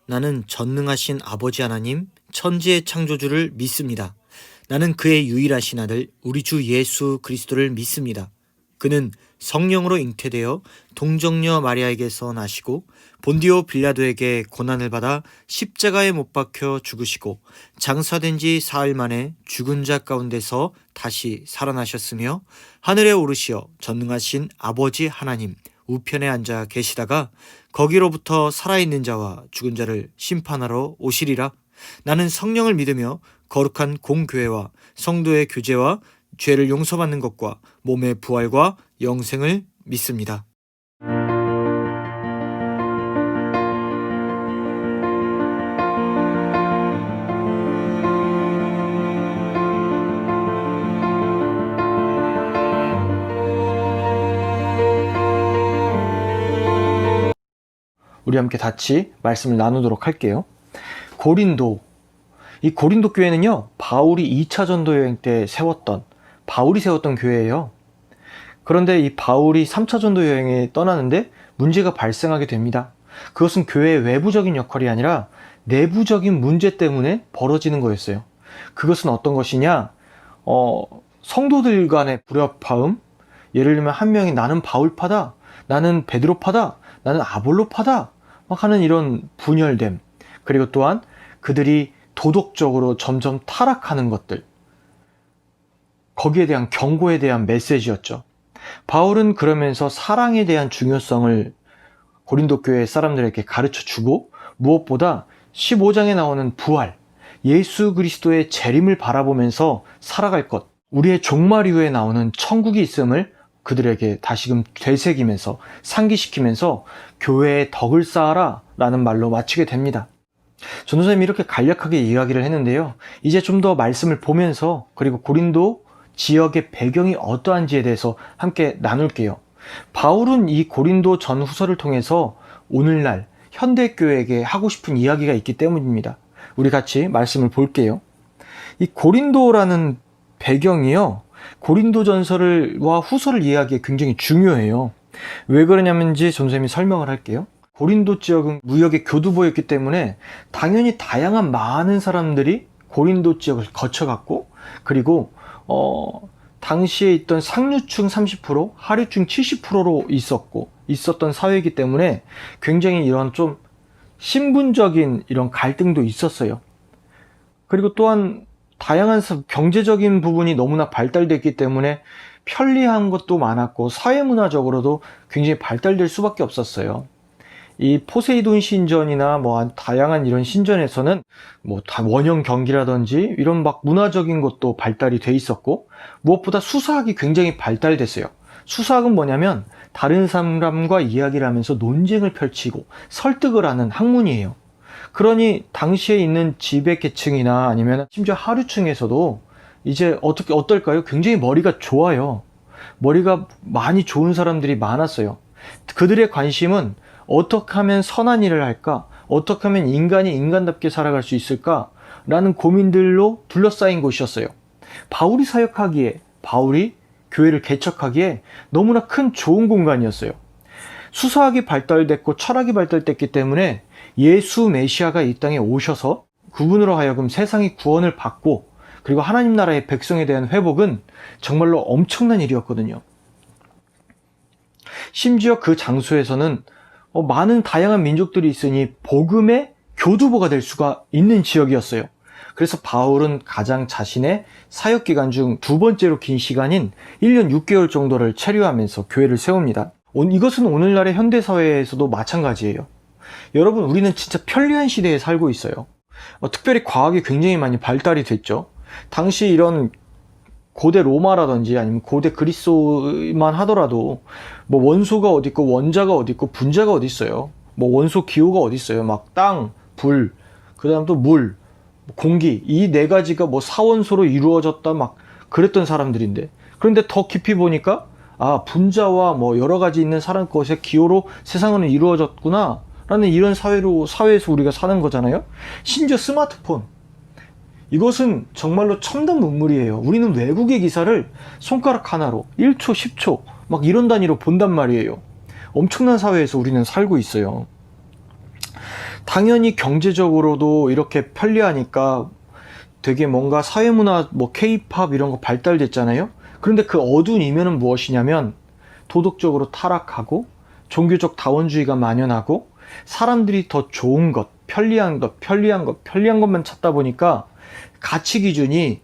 나는 전능하신 아버지 하나님, 천지의 창조주를 믿습니다. 나는 그의 유일하신 아들, 우리 주 예수 그리스도를 믿습니다. 그는 성령으로 잉태되어 동정녀 마리아에게서 나시고 본디오 빌라도에게 고난을 받아 십자가에 못 박혀 죽으시고 장사된 지 사흘 만에 죽은 자 가운데서 다시 살아나셨으며 하늘에 오르시어 전능하신 아버지 하나님 우편에 앉아 계시다가 거기로부터 살아있는 자와 죽은 자를 심판하러 오시리라. 나는 성령을 믿으며 거룩한 공교회와 성도의 교제와 죄를 용서받는 것과 몸의 부활과 영생을 믿습니다. 우리 함께 같이 말씀을 나누도록 할게요. 고린도, 이 고린도 교회는요, 바울이 2차 전도 여행 때 바울이 세웠던 교회예요. 그런데 이 바울이 3차 전도 여행에 떠나는데 문제가 발생하게 됩니다. 그것은 교회의 외부적인 역할이 아니라 내부적인 문제 때문에 벌어지는 거였어요. 그것은 어떤 것이냐? 성도들 간의 불협화음, 예를 들면 한 명이 나는 바울파다, 나는 베드로파다, 나는 아볼로파다 막 하는 이런 분열됨, 그리고 또한 그들이 도덕적으로 점점 타락하는 것들, 거기에 대한 경고에 대한 메시지였죠. 바울은 그러면서 사랑에 대한 중요성을 고린도 교회 사람들에게 가르쳐 주고, 무엇보다 15장에 나오는 부활, 예수 그리스도의 재림을 바라보면서 살아갈 것, 우리의 종말 이후에 나오는 천국이 있음을 그들에게 다시금 되새기면서 상기시키면서 교회의 덕을 쌓아라 라는 말로 마치게 됩니다. 전도사님이 이렇게 간략하게 이야기를 했는데요, 이제 좀 더 말씀을 보면서, 그리고 고린도 지역의 배경이 어떠한지에 대해서 함께 나눌게요. 바울은 이 고린도 전후서를 통해서 오늘날 현대교회에게 하고 싶은 이야기가 있기 때문입니다. 우리 같이 말씀을 볼게요. 이 고린도라는 배경이요, 고린도전서와 후서를 이해하기에 굉장히 중요해요. 왜 그러냐면지 전도사님이 설명을 할게요. 고린도 지역은 무역의 교두보였기 때문에 당연히 다양한 많은 사람들이 고린도 지역을 거쳐갔고, 그리고 당시에 있던 상류층 30%, 하류층 70%로 있었던 사회이기 때문에 굉장히 이런 좀 신분적인 이런 갈등도 있었어요. 그리고 또한 다양한 경제적인 부분이 너무나 발달됐기 때문에 편리한 것도 많았고, 사회문화적으로도 굉장히 발달될 수밖에 없었어요. 이 포세이돈 신전이나 다양한 이런 신전에서는 원형 경기라든지 이런 문화적인 것도 발달이 돼 있었고, 무엇보다 수사학이 굉장히 발달됐어요. 수사학은 뭐냐면 다른 사람과 이야기를 하면서 논쟁을 펼치고 설득을 하는 학문이에요. 그러니 당시에 있는 지배계층이나 아니면 심지어 하류층에서도 이제 어떨까요? 굉장히 머리가 좋아요. 머리가 많이 좋은 사람들이 많았어요. 그들의 관심은 어떻게 하면 선한 일을 할까? 어떻게 하면 인간이 인간답게 살아갈 수 있을까? 라는 고민들로 둘러싸인 곳이었어요. 바울이 사역하기에, 바울이 교회를 개척하기에 너무나 큰 좋은 공간이었어요. 수사학이 발달됐고 철학이 발달됐기 때문에 예수 메시아가 이 땅에 오셔서 그분으로 하여금 세상이 구원을 받고, 그리고 하나님 나라의 백성에 대한 회복은 정말로 엄청난 일이었거든요. 심지어 그 장소에서는 많은 다양한 민족들이 있으니 복음의 교두보가 될 수가 있는 지역이었어요. 그래서 바울은 가장 자신의 사역 기간 중 두 번째로 긴 시간인 1년 6개월 정도를 체류하면서 교회를 세웁니다. 이것은 오늘날의 현대사회에서도 마찬가지예요. 여러분, 우리는 진짜 편리한 시대에 살고 있어요. 특별히 과학이 굉장히 많이 발달이 됐죠. 당시 이런 고대 로마라든지 아니면 고대 그리스만 하더라도 원소가 어디 있고 원자가 어디 있고 분자가 어디 있어요. 원소 기호가 어디 있어요. 땅, 불, 그 다음 또 물, 공기, 이 네 가지가 사원소로 이루어졌다 그랬던 사람들인데, 그런데 더 깊이 보니까 분자와 여러 가지 있는 사람 것의 기호로 세상은 이루어졌구나 라는 이런 사회에서 우리가 사는 거잖아요. 심지어 스마트폰, 이것은 정말로 첨단 문물이에요. 우리는 외국의 기사를 손가락 하나로 1초, 10초 이런 단위로 본단 말이에요. 엄청난 사회에서 우리는 살고 있어요. 당연히 경제적으로도 이렇게 편리하니까 되게 뭔가 사회문화, 뭐 케이팝 이런 거 발달됐잖아요. 그런데 그 어두운 이면은 무엇이냐면 도덕적으로 타락하고 종교적 다원주의가 만연하고 사람들이 더 좋은 것, 편리한 것만 찾다 보니까 가치 기준이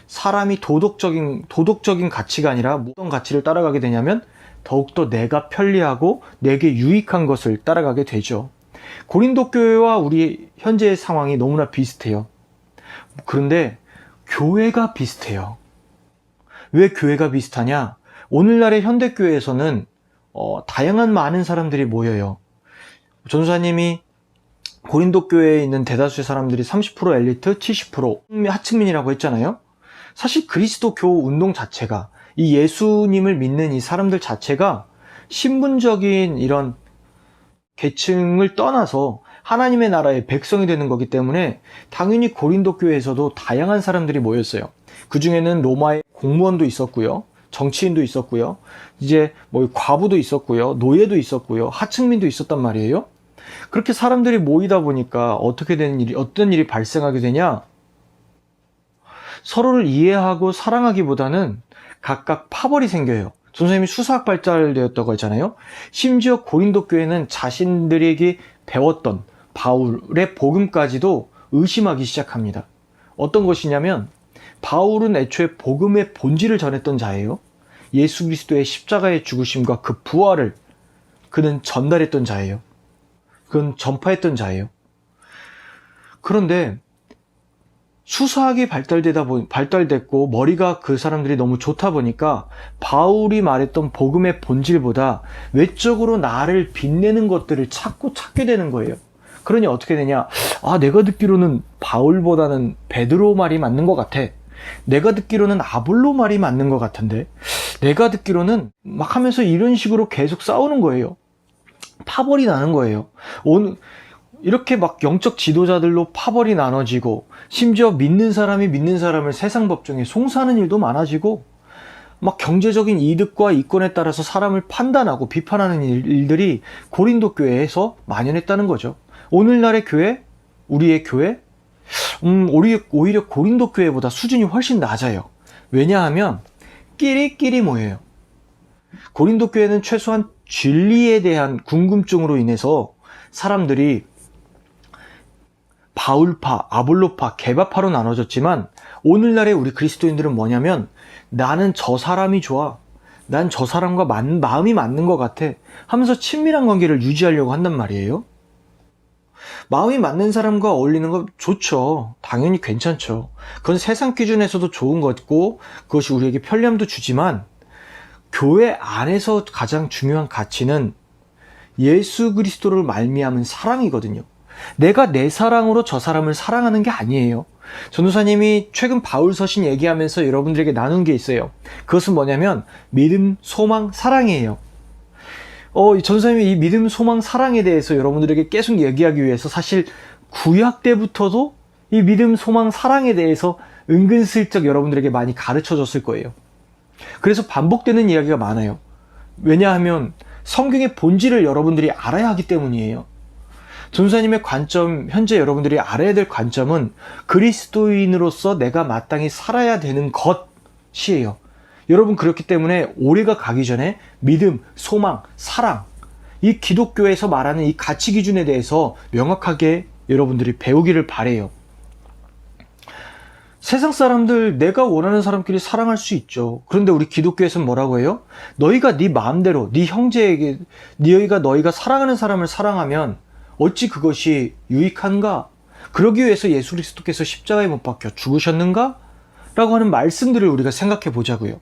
사람이 도덕적인 가치가 아니라 어떤 가치를 따라가게 되냐면 더욱더 내가 편리하고 내게 유익한 것을 따라가게 되죠. 고린도 교회와 우리 현재의 상황이 너무나 비슷해요. 그런데 교회가 비슷해요. 왜 교회가 비슷하냐? 오늘날의 현대교회에서는 다양한 많은 사람들이 모여요. 전도사님이 고린도 교회에 있는 대다수의 사람들이 30% 엘리트, 70% 하층민이라고 했잖아요. 사실 그리스도교 운동 자체가, 이 예수님을 믿는 이 사람들 자체가 신분적인 이런 계층을 떠나서 하나님의 나라의 백성이 되는 거기 때문에 당연히 고린도 교회에서도 다양한 사람들이 모였어요. 그 중에는 로마의 공무원도 있었고요, 정치인도 있었고요, 이제 뭐 과부도 있었고요, 노예도 있었고요, 하층민도 있었단 말이에요. 그렇게 사람들이 모이다 보니까 어떤 일이 발생하게 되냐? 서로를 이해하고 사랑하기보다는 각각 파벌이 생겨요. 선생님이 수사학 발달되었다고 했잖아요. 심지어 고린도 교회는 자신들에게 배웠던 바울의 복음까지도 의심하기 시작합니다. 어떤 것이냐면 바울은 애초에 복음의 본질을 전했던 자예요. 예수 그리스도의 십자가의 죽으심과 그 부활을 그는 전달했던 자예요. 그건 전파했던 자예요. 그런데 수사학이 발달됐고 머리가 그 사람들이 너무 좋다 보니까 바울이 말했던 복음의 본질보다 외적으로 나를 빛내는 것들을 찾게 되는 거예요. 그러니 어떻게 되냐? 내가 듣기로는 바울보다는 베드로 말이 맞는 것 같아. 내가 듣기로는 아볼로 말이 맞는 것 같은데. 내가 듣기로는 막 하면서 이런 식으로 계속 싸우는 거예요. 파벌이 나는 거예요. 이렇게 막 영적 지도자들로 파벌이 나눠지고, 심지어 믿는 사람이 믿는 사람을 세상 법정에 송사하는 일도 많아지고, 막 경제적인 이득과 이권에 따라서 사람을 판단하고 비판하는 일들이 고린도 교회에서 만연했다는 거죠. 오늘날의 교회, 우리의 교회, 오히려 고린도 교회보다 수준이 훨씬 낮아요. 왜냐하면 끼리끼리 모여요. 고린도 교회는 최소한 진리에 대한 궁금증으로 인해서 사람들이 바울파, 아볼로파, 게바파로 나눠졌지만 오늘날의 우리 그리스도인들은 뭐냐면 나는 저 사람이 좋아, 난 저 사람과 마음이 맞는 것 같아 하면서 친밀한 관계를 유지하려고 한단 말이에요. 마음이 맞는 사람과 어울리는 거 좋죠. 당연히 괜찮죠. 그건 세상 기준에서도 좋은 거고 그것이 우리에게 편리함도 주지만 교회 안에서 가장 중요한 가치는 예수 그리스도를 말미암은 사랑이거든요. 내가 내 사랑으로 저 사람을 사랑하는 게 아니에요. 전도사님이 최근 바울 서신 얘기하면서 여러분들에게 나눈 게 있어요. 그것은 뭐냐면 믿음, 소망, 사랑이에요. 전도사님이 이 믿음, 소망, 사랑에 대해서 여러분들에게 계속 얘기하기 위해서 사실 구약 때부터도 이 믿음, 소망, 사랑에 대해서 은근슬쩍 여러분들에게 많이 가르쳐 줬을 거예요. 그래서 반복되는 이야기가 많아요. 왜냐하면 성경의 본질을 여러분들이 알아야 하기 때문이에요. 전도사님의 관점, 현재 여러분들이 알아야 될 관점은 그리스도인으로서 내가 마땅히 살아야 되는 것이에요. 여러분, 그렇기 때문에 올해가 가기 전에 믿음, 소망, 사랑, 이 기독교에서 말하는 이 가치 기준에 대해서 명확하게 여러분들이 배우기를 바래요. 세상 사람들, 내가 원하는 사람끼리 사랑할 수 있죠. 그런데 우리 기독교에서는 뭐라고 해요? 너희가 네 마음대로, 네 형제에게, 너희가 사랑하는 사람을 사랑하면 어찌 그것이 유익한가? 그러기 위해서 예수 그리스도께서 십자가에 못 박혀 죽으셨는가? 라고 하는 말씀들을 우리가 생각해 보자고요.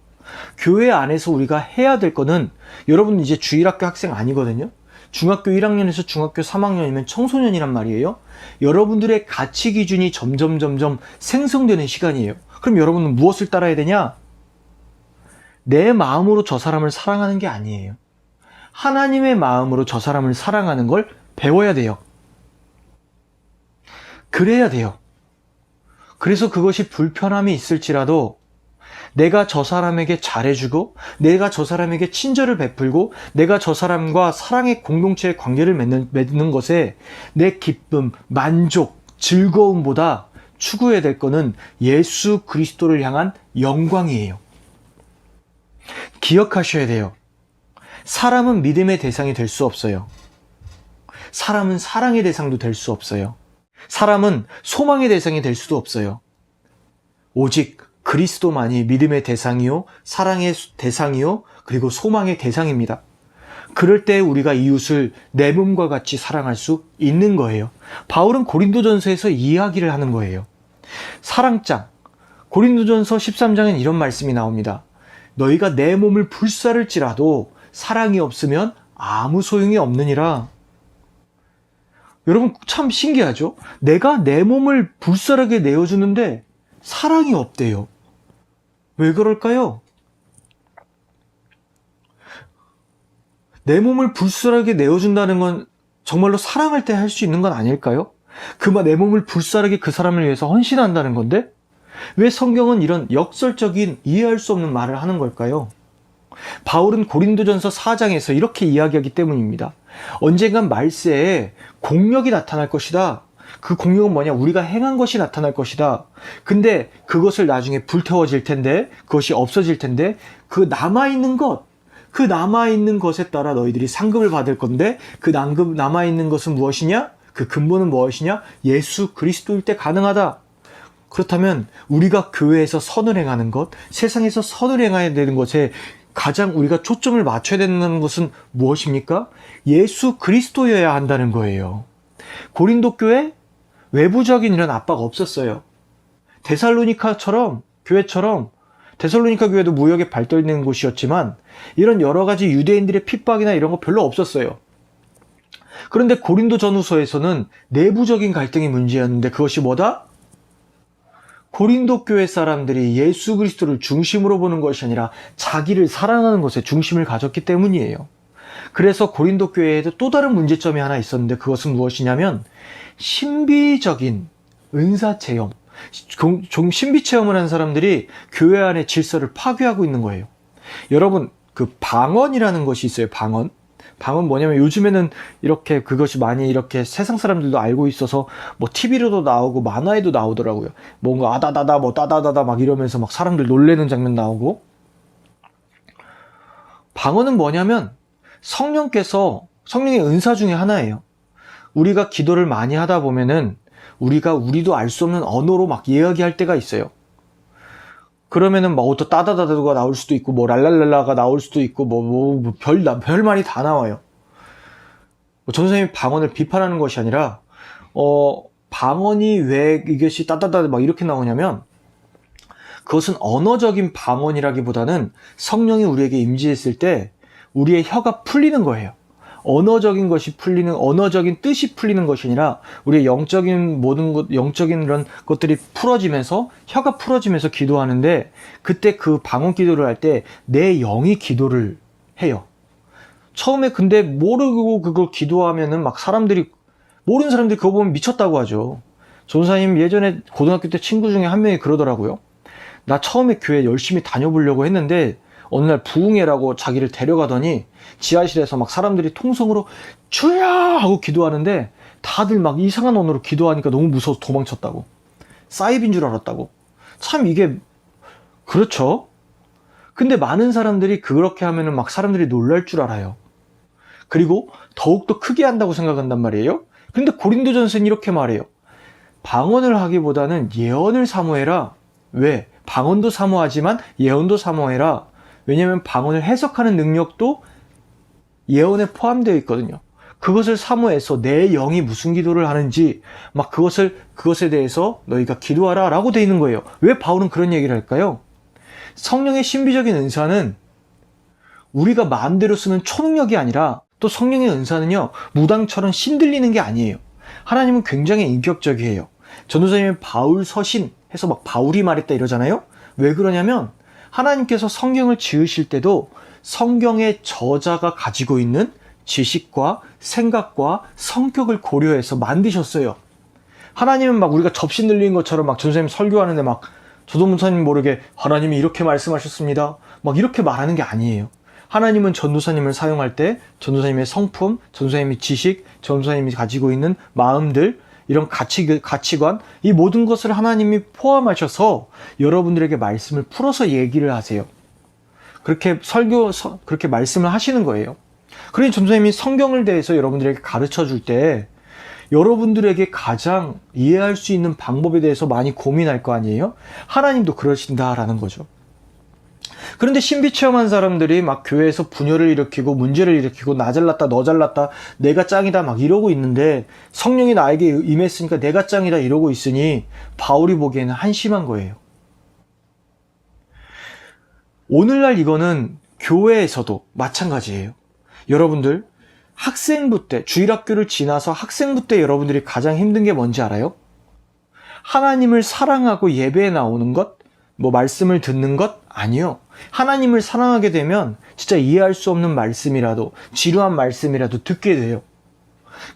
교회 안에서 우리가 해야 될 거는, 여러분 이제 주일학교 학생 아니거든요. 중학교 1학년에서 중학교 3학년이면 청소년이란 말이에요. 여러분들의 가치 기준이 점점 생성되는 시간이에요. 그럼 여러분은 무엇을 따라야 되냐? 내 마음으로 저 사람을 사랑하는 게 아니에요. 하나님의 마음으로 저 사람을 사랑하는 걸 배워야 돼요. 그래야 돼요. 그래서 그것이 불편함이 있을지라도 내가 저 사람에게 잘해주고 내가 저 사람에게 친절을 베풀고 내가 저 사람과 사랑의 공동체의 관계를 맺는 것에 내 기쁨, 만족, 즐거움보다 추구해야 될 것은 예수 그리스도를 향한 영광이에요. 기억하셔야 돼요. 사람은 믿음의 대상이 될 수 없어요. 사람은 사랑의 대상도 될 수 없어요. 사람은 소망의 대상이 될 수도 없어요. 오직 그리스도만이 믿음의 대상이요, 사랑의 대상이요, 그리고 소망의 대상입니다. 그럴 때 우리가 이웃을 내 몸과 같이 사랑할 수 있는 거예요. 바울은 고린도전서에서 이야기를 하는 거예요. 사랑장, 고린도전서 13장엔 이런 말씀이 나옵니다. 너희가 내 몸을 불사를지라도 사랑이 없으면 아무 소용이 없느니라. 여러분 참 신기하죠? 내가 내 몸을 불사르게 내어주는데 사랑이 없대요. 왜 그럴까요? 내 몸을 불사르게 내어준다는 건 정말로 사랑할 때 할 수 있는 건 아닐까요? 내 몸을 불사르게 그 사람을 위해서 헌신한다는 건데 왜 성경은 이런 역설적인 이해할 수 없는 말을 하는 걸까요? 바울은 고린도전서 4장에서 이렇게 이야기하기 때문입니다. 언젠간 말세에 공력이 나타날 것이다. 그 공력은 뭐냐? 우리가 행한 것이 나타날 것이다. 근데 그것을 나중에 불태워질 텐데, 그것이 없어질 텐데, 그 남아있는 것에 따라 너희들이 상급을 받을 건데, 그 남아있는 것은 무엇이냐? 그 근본은 무엇이냐? 예수 그리스도일 때 가능하다. 그렇다면 우리가 교회에서 선을 행하는 것, 세상에서 선을 행해야 되는 것에 가장 우리가 초점을 맞춰야 되는 것은 무엇입니까? 예수 그리스도여야 한다는 거예요. 고린도 교회 외부적인 이런 압박 없었어요. 교회처럼 데살로니카 교회도 무역에 발달된 곳이었지만 이런 여러 가지 유대인들의 핍박이나 이런 거 별로 없었어요. 그런데 고린도 전후서에서는 내부적인 갈등이 문제였는데 그것이 뭐다? 고린도 교회 사람들이 예수 그리스도를 중심으로 보는 것이 아니라 자기를 사랑하는 것에 중심을 가졌기 때문이에요. 그래서 고린도 교회에도 또 다른 문제점이 하나 있었는데 그것은 무엇이냐면 신비적인 은사 체험, 좀 신비 체험을 한 사람들이 교회 안의 질서를 파괴하고 있는 거예요. 여러분, 그 방언이라는 것이 있어요. 방언 뭐냐면 요즘에는 이렇게 그것이 많이 이렇게 세상 사람들도 알고 있어서 뭐 TV로도 나오고 만화에도 나오더라고요. 뭔가 아다다다 뭐 따다다다 막 이러면서 막 사람들 놀래는 장면 나오고. 방언은 뭐냐면 성령의 은사 중에 하나예요. 우리가 기도를 많이 하다 보면은 우리도 알 수 없는 언어로 막 이야기할 때가 있어요. 그러면은 뭐 또 따다다다가 나올 수도 있고 뭐 랄랄랄라가 나올 수도 있고 별 말이 다 나와요. 전선생님이 방언을 비판하는 것이 아니라 방언이 왜 이것이 따다다다 막 이렇게 나오냐면 그것은 언어적인 방언이라기보다는 성령이 우리에게 임재했을 때 우리의 혀가 풀리는 거예요. 언어적인 뜻이 풀리는 것이 아니라 우리의 영적인 이런 것들이 풀어지면서 혀가 풀어지면서 기도하는데 그때 그 방언 기도를 할 때 내 영이 기도를 해요. 처음에 근데 모르고 그걸 기도하면은 막 모르는 사람들이 그거 보면 미쳤다고 하죠. 전사님 예전에 고등학교 때 친구 중에 한 명이 그러더라고요. 나 처음에 교회 열심히 다녀보려고 했는데 어느 날 부흥회라고 자기를 데려가더니 지하실에서 막 사람들이 통성으로 주여 하고 기도하는데 다들 막 이상한 언어로 기도하니까 너무 무서워서 도망쳤다고. 사이비인 줄 알았다고. 참 이게 그렇죠. 근데 많은 사람들이 그렇게 하면은 막 사람들이 놀랄 줄 알아요. 그리고 더욱더 크게 한다고 생각한단 말이에요. 근데 고린도전서는 이렇게 말해요. 방언을 하기보다는 예언을 사모해라. 왜? 방언도 사모하지만 예언도 사모해라. 왜냐하면 방언을 해석하는 능력도 예언에 포함되어 있거든요. 그것을 사모해서 내 영이 무슨 기도를 하는지 막 그것에 대해서 너희가 기도하라 라고 되어 있는 거예요. 왜 바울은 그런 얘기를 할까요? 성령의 신비적인 은사는 우리가 마음대로 쓰는 초능력이 아니라 또 성령의 은사는요 무당처럼 신들리는 게 아니에요. 하나님은 굉장히 인격적이에요. 전도사님이 바울 서신 해서 막 바울이 말했다 이러잖아요. 왜 그러냐면 하나님께서 성경을 지으실 때도 성경의 저자가 가지고 있는 지식과 생각과 성격을 고려해서 만드셨어요. 하나님은 막 우리가 접시 늘리는 것처럼 막 전도사님 설교하는데 막 저도 목사님 모르게 하나님이 이렇게 말씀하셨습니다. 막 이렇게 말하는 게 아니에요. 하나님은 전도사님을 사용할 때 전도사님의 성품, 전도사님의 지식, 전도사님이 가지고 있는 마음들, 이런 가치관, 이 모든 것을 하나님이 포함하셔서 여러분들에게 말씀을 풀어서 얘기를 하세요. 그렇게 그렇게 말씀을 하시는 거예요. 그러니 전도사님이 성경을 대해서 여러분들에게 가르쳐 줄 때 여러분들에게 가장 이해할 수 있는 방법에 대해서 많이 고민할 거 아니에요? 하나님도 그러신다라는 거죠. 그런데 신비 체험한 사람들이 막 교회에서 분열을 일으키고 문제를 일으키고 나 잘났다 너 잘났다 내가 짱이다 막 이러고 있는데 성령이 나에게 임했으니까 내가 짱이다 이러고 있으니 바울이 보기에는 한심한 거예요. 오늘날 이거는 교회에서도 마찬가지예요. 여러분들 학생부 때, 주일학교를 지나서 학생부 때 여러분들이 가장 힘든 게 뭔지 알아요? 하나님을 사랑하고 예배에 나오는 것, 뭐 말씀을 듣는 것? 아니요. 하나님을 사랑하게 되면 진짜 이해할 수 없는 말씀이라도, 지루한 말씀이라도 듣게 돼요.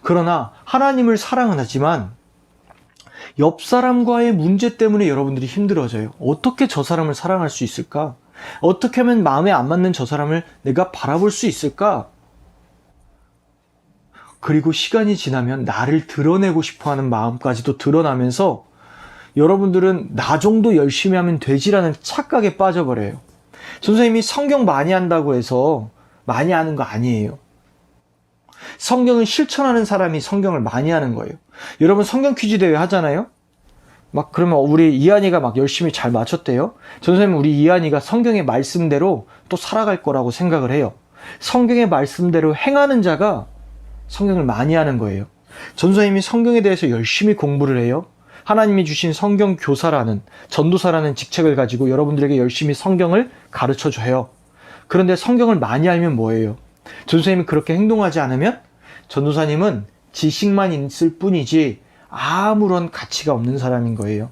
그러나 하나님을 사랑은 하지만 옆 사람과의 문제 때문에 여러분들이 힘들어져요. 어떻게 저 사람을 사랑할 수 있을까? 어떻게 하면 마음에 안 맞는 저 사람을 내가 바라볼 수 있을까? 그리고 시간이 지나면 나를 드러내고 싶어하는 마음까지도 드러나면서 여러분들은 나 정도 열심히 하면 되지라는 착각에 빠져버려요. 선생님이 성경 많이 한다고 해서 많이 하는 거 아니에요. 성경을 실천하는 사람이 성경을 많이 하는 거예요. 여러분 성경 퀴즈 대회 하잖아요? 막 그러면 우리 이한이가 막 열심히 잘 맞췄대요. 선생님은 우리 이한이가 성경의 말씀대로 또 살아갈 거라고 생각을 해요. 성경의 말씀대로 행하는 자가 성경을 많이 하는 거예요. 전도사님이 성경에 대해서 열심히 공부를 해요. 하나님이 주신 성경 교사라는, 전도사라는 직책을 가지고 여러분들에게 열심히 성경을 가르쳐 줘요. 그런데 성경을 많이 알면 뭐예요? 전도사님이 그렇게 행동하지 않으면 전도사님은 지식만 있을 뿐이지 아무런 가치가 없는 사람인 거예요.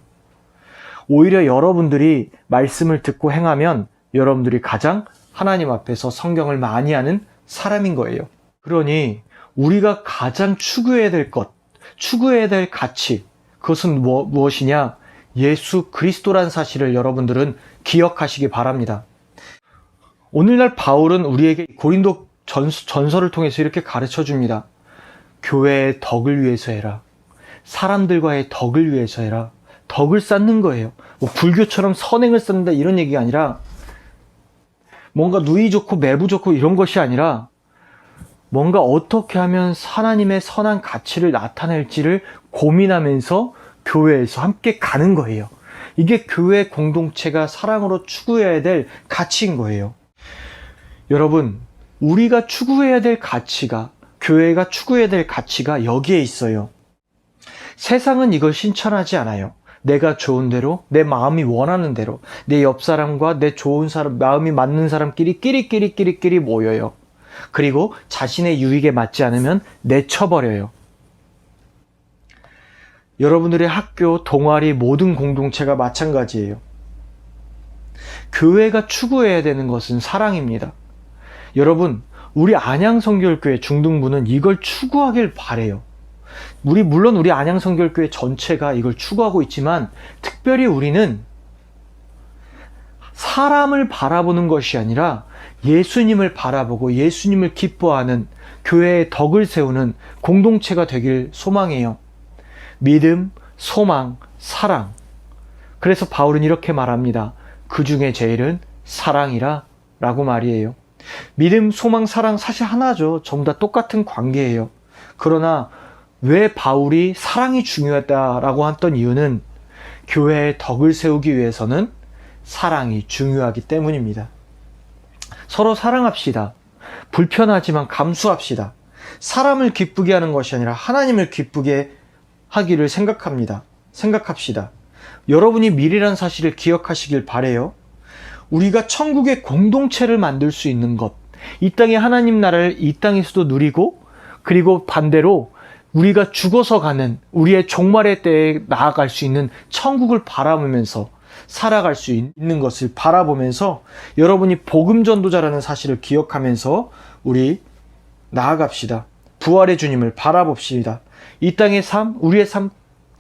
오히려 여러분들이 말씀을 듣고 행하면 여러분들이 가장 하나님 앞에서 성경을 많이 하는 사람인 거예요. 그러니 우리가 가장 추구해야 될 것, 추구해야 될 가치, 그것은 무엇이냐? 예수 그리스도란 사실을 여러분들은 기억하시기 바랍니다. 오늘날 바울은 우리에게 고린도 전서를 통해서 이렇게 가르쳐 줍니다. 교회의 덕을 위해서 해라. 사람들과의 덕을 위해서 해라. 덕을 쌓는 거예요. 뭐 불교처럼 선행을 쌓는다 이런 얘기가 아니라 뭔가 누이 좋고 매부 좋고 이런 것이 아니라 뭔가 어떻게 하면 하나님의 선한 가치를 나타낼지를 고민하면서 교회에서 함께 가는 거예요. 이게 교회 공동체가 사랑으로 추구해야 될 가치인 거예요. 여러분, 우리가 추구해야 될 가치가, 교회가 추구해야 될 가치가 여기에 있어요. 세상은 이걸 신천하지 않아요. 내가 좋은 대로, 내 마음이 원하는 대로, 내 옆 사람과 내 좋은 사람, 마음이 맞는 사람끼리 끼리 모여요. 그리고 자신의 유익에 맞지 않으면 내쳐버려요. 여러분들의 학교, 동아리, 모든 공동체가 마찬가지예요. 교회가 추구해야 되는 것은 사랑입니다. 여러분, 우리 안양성결교회 중등부는 이걸 추구하길 바래요. 물론 우리 안양성결교회 전체가 이걸 추구하고 있지만 특별히 우리는 사람을 바라보는 것이 아니라 예수님을 바라보고 예수님을 기뻐하는 교회의 덕을 세우는 공동체가 되길 소망해요. 믿음, 소망, 사랑. 그래서 바울은 이렇게 말합니다. 그 중에 제일은 사랑이라 라고 말이에요. 믿음, 소망, 사랑 사실 하나죠. 전부 다 똑같은 관계예요. 그러나 왜 바울이 사랑이 중요하다라고 했던 이유는 교회의 덕을 세우기 위해서는 사랑이 중요하기 때문입니다. 서로 사랑합시다. 불편하지만 감수합시다. 사람을 기쁘게 하는 것이 아니라 하나님을 기쁘게 하기를 생각합시다. 여러분이 미래란 사실을 기억하시길 바래요. 우리가 천국의 공동체를 만들 수 있는 것, 이 땅의 하나님 나라를 이 땅에서도 누리고, 그리고 반대로 우리가 죽어서 가는 우리의 종말의 때에 나아갈 수 있는 천국을 바라보면서 살아갈 수 있는 것을 바라보면서 여러분이 복음 전도자라는 사실을 기억하면서 우리 나아갑시다. 부활의 주님을 바라봅시다. 이 땅의 삶, 우리의 삶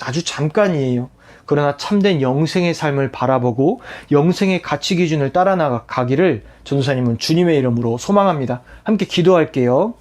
아주 잠깐이에요. 그러나 참된 영생의 삶을 바라보고 영생의 가치 기준을 따라 나가기를 전도사님은 주님의 이름으로 소망합니다. 함께 기도할게요.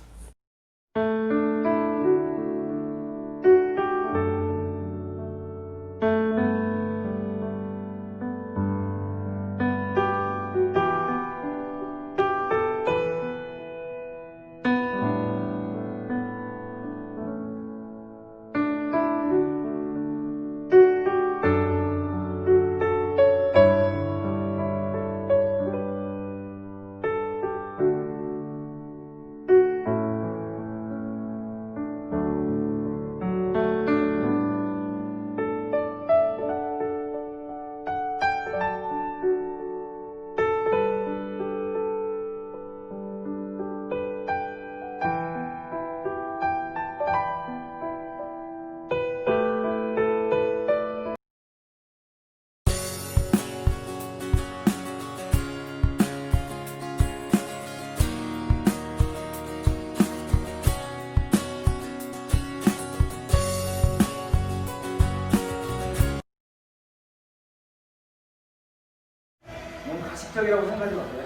너무 가식적이라고 생각하지 마세요.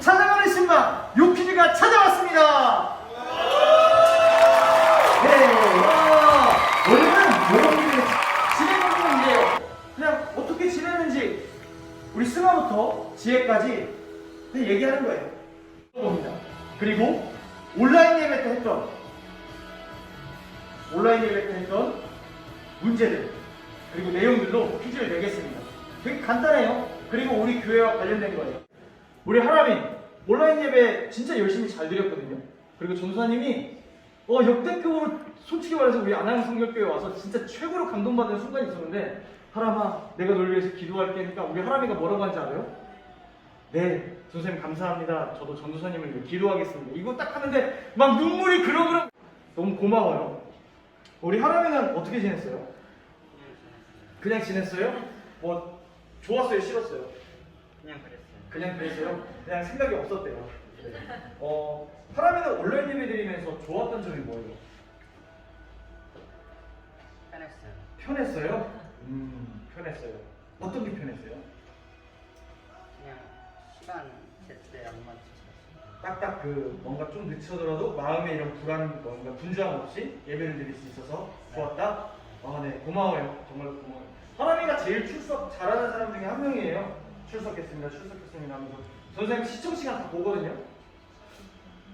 찾아가는 신방 요퀴즈가 찾아왔습니다. 네, 오늘은 여러분들이 지내는 건데 그냥 어떻게 지내는지 우리 승아부터 지혜까지 그냥 얘기하는 거예요. 봅니다. 그리고 온라인 예배 때 했던 문제들 그리고 내용들로 퀴즈를 내겠습니다. 되게 간단해요. 그리고 우리 교회와 관련된 거예요. 우리 하람이 온라인 예배 진짜 열심히 잘 드렸거든요. 그리고 전도사님이 역대급으로 솔직히 말해서 우리 안양 성결교회 와서 진짜 최고로 감동받은 순간이 있었는데, 하람아 내가 너를 위해서 기도할 테니까 우리 하람이가 뭐라고 하는지 알아요? 네 전도사님 감사합니다. 저도 전도사님을 위해 기도하겠습니다. 이거 딱 하는데 막 눈물이 그러그러. 너무 고마워요. 우리 하람이는 어떻게 지냈어요? 그냥 지냈어요? 뭐 좋았어요? 싫었어요? 그냥 그랬어요? 그냥 생각이 없었대요. 네. 하람이는 온라인 예배 드리면서 좋았던 점이 뭐예요? 편했어요? 편했어요. 어떤 게 편했어요? 그냥 시간 제때 안 맞춰서 딱딱 뭔가 좀 늦춰더라도 마음에 이런 뭔가 분주함 없이 예배를 드릴 수 있어서 좋았다? 네, 고마워요. 정말 고마워요. 하람이가 제일 출석 잘하는 사람 중에 한 명이에요. 출석했습니다 하면서 선생님 시청 시간 다 보거든요.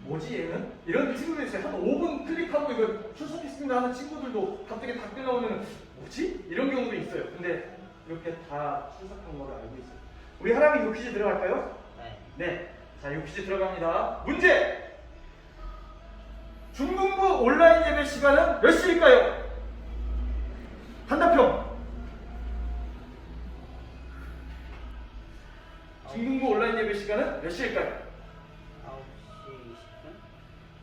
뭐지 얘는? 이런 친구들 있어요. 한 5분 클릭하고 이거 출석했습니다 하는 친구들도 갑자기 댓글 나오면 뭐지? 이런 경우도 있어요. 근데 이렇게 다 출석한 거를 알고 있어요. 우리 하람이 요 퀴즈 들어갈까요? 네. 자, 요 퀴즈 들어갑니다. 문제! 중등부 온라인 예배 시간은 몇 시일까요? 단답형. 중등부 온라인 예배 시간은 몇 시일까요?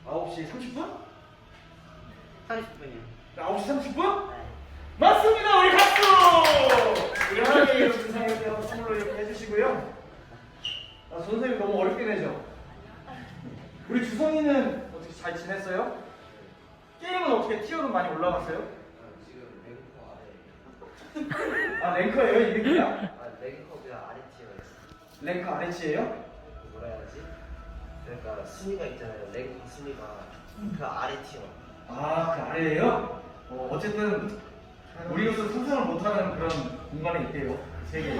9시 9시 20분? 30분? 30분이요. 9시 30분? 네. 맞습니다! 우리 박수! 우리 하나님의 이런 인상을 선물로 이렇게 해주시고요. 선생님 너무 어렵게 내죠? 우리 주성이는 어떻게 잘 지냈어요? 게임은 어떻게 티어는 많이 올라갔어요? 지금 랭커 아래. 아, 랭커예요? 이게 뭐야? 랭커가 아래 티어였어. 랭커 아래치예요? 뭐라 해야지? 그러니까 순위가 있잖아요. 랭커 순위가 그 아래 티어. 아, 그 아래예요? 어쨌든 우리로서 상상을 못하는 그런 공간에 있대요. 세계에.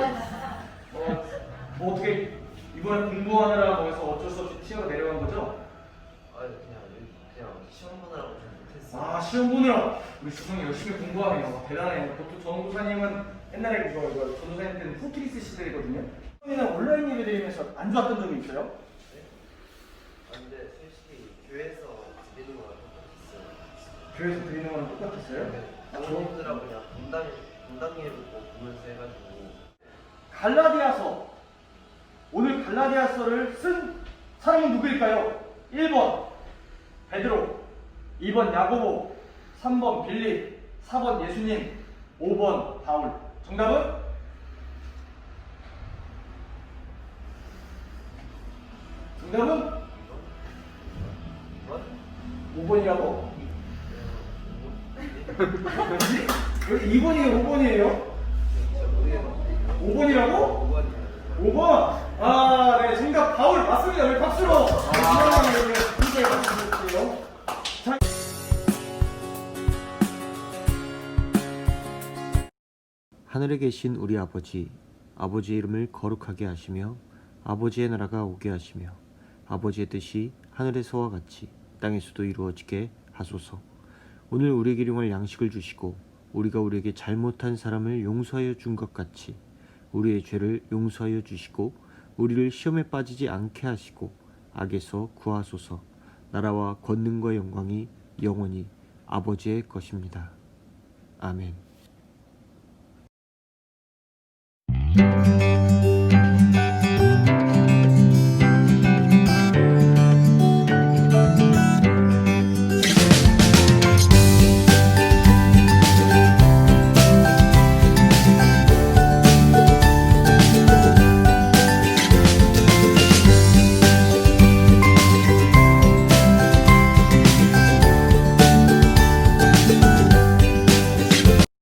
뭐 어떻게 이번에 공부하느라 뭐 해서 어쩔 수 없이 티어가 내려간 거죠? 그냥 시험 보느라고 좀 못했어. 아, 시험 보느라 우리 주성이 열심히 공부하네요. 대단해요. 또 전도사님은 옛날에 전도사님 때는 후트리스 시절이거든요. 주성이는 온라인 예배 드리면서 안 좋았던 점이 있어요? 근데 솔직히 교회에서 드리는 거랑 똑같았어요. 교회에서 드리는 거랑 똑같았어요? 부모님들하고 그냥 분당예를 보면서 해가지고. 갈라디아서, 오늘 갈라디아서를 쓴 사람은 누구일까요? 1번 베드로, 2번 야고보, 3번 빌립, 4번 예수님, 5번 바울. 정답은? 정답은? 5번이라고? 여기 2번이에요, 5번이에요? 5번이라고? 5번이에요. 5번. 아, 네, 정답 바울 맞습니다. 우리 박수로. 진짜 박수드릴게요. 하늘에 계신 우리 아버지, 아버지의 이름을 거룩하게 하시며 아버지의 나라가 오게 하시며 아버지의 뜻이 하늘에서와 같이 땅에서도 이루어지게 하소서. 오늘 우리에게 일용할 양식을 주시고 우리가 우리에게 잘못한 사람을 용서하여 준 것 같이 우리의 죄를 용서하여 주시고 우리를 시험에 빠지지 않게 하시고 악에서 구하소서. 나라와 권능과 영광이 영원히 아버지의 것입니다. 아멘.